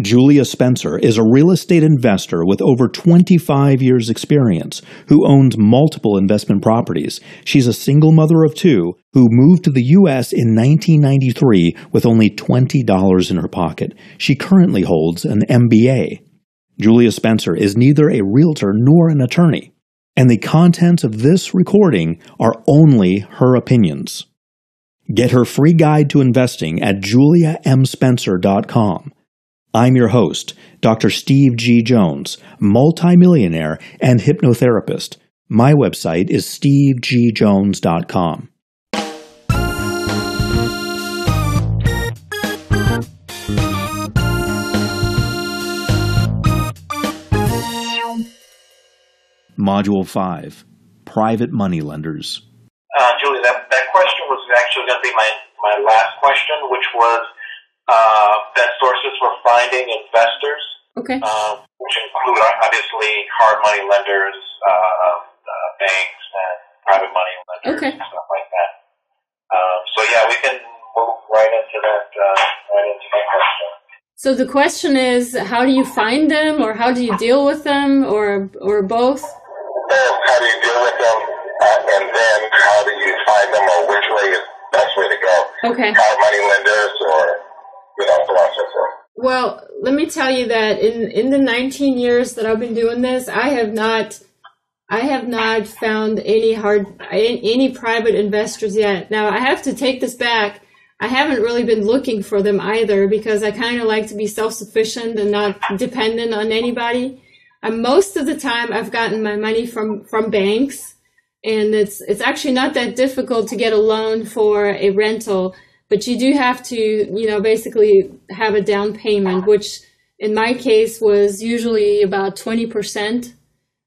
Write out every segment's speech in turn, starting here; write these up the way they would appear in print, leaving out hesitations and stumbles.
Julia Spencer is a real estate investor with over 25 years' experience who owns multiple investment properties. She's a single mother of two who moved to the U.S. in 1993 with only $20 in her pocket. She currently holds an MBA. Julia Spencer is neither a realtor nor an attorney, and the contents of this recording are only her opinions. Get her free guide to investing at juliamspencer.com. I'm your host, Dr. Steve G. Jones, multimillionaire and hypnotherapist. My website is stevegjones.com. Module 5, Private Money Lenders. Julie, that question was actually going to be my last question, which was best sources for finding investors. Okay. Which include, obviously, hard money lenders, banks, and private money lenders, okay, and stuff like that. So, yeah, we can move right into that question. So the question is, how do you find them, or how do you deal with them, or both? How do you deal with them, and then how do you find them, or which way is the best way to go? Okay. Hard money lenders, or so on and so forth. Well, let me tell you that in the 19 years that I've been doing this, I have not found any private investors yet. Now, I have to take this back. I haven't really been looking for them either, because I kind of like to be self-sufficient and not dependent on anybody. Most of the time, I've gotten my money from banks, and it's actually not that difficult to get a loan for a rental. But you do have to, basically have a down payment, which in my case was usually about 20%.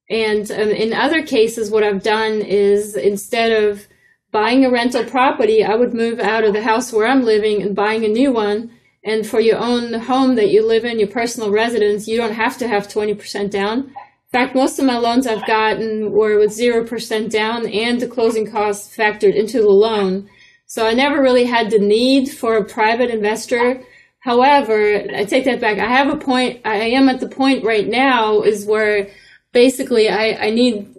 And in other cases, what I've done is, instead of buying a rental property, I would move out of the house where I'm living and buying a new one. And for your own home that you live in, your personal residence, you don't have to have 20% down. In fact, most of my loans I've gotten were with 0% down and the closing costs factored into the loan. So I never really had the need for a private investor. However, I take that back. I am at the point right now is where basically I need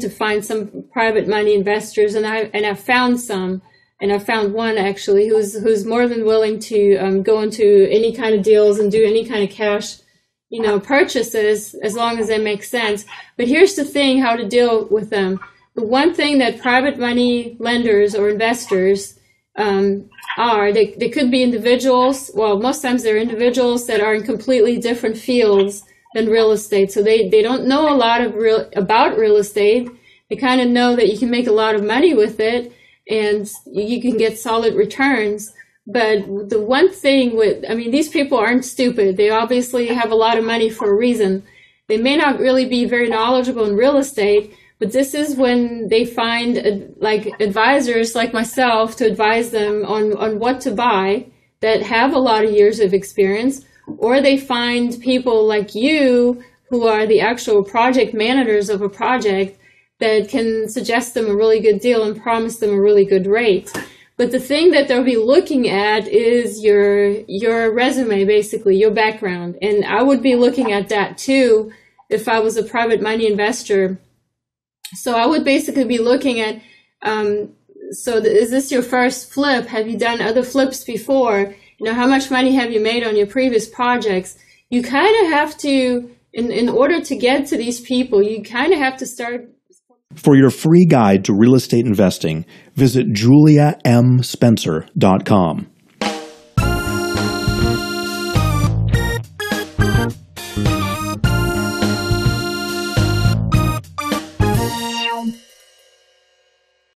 to find some private money investors, and I found some, and I found one actually who's more than willing to go into any kind of deals and do any kind of cash, purchases, as long as they make sense. But here's the thing, how to deal with them. The one thing that private money lenders or investors they could be individuals. Well, most times they're individuals that are in completely different fields than real estate. So they don't know a lot about real estate. They kind of know that you can make a lot of money with it and you can get solid returns. But the one thing these people aren't stupid. They obviously have a lot of money for a reason. They may not really be very knowledgeable in real estate, but this is when they find advisors like myself to advise them on what to buy that have a lot of years of experience, or they find people like you who are the actual project managers of a project that can suggest them a really good deal and promise them a really good rate. But the thing that they'll be looking at is your resume, basically, your background. And I would be looking at that too if I was a private money investor. So I would basically be looking at, is this your first flip? Have you done other flips before? How much money have you made on your previous projects? You kind of have to, in order to get to these people, you kind of have to start. For your free guide to real estate investing, visit juliamspencer.com.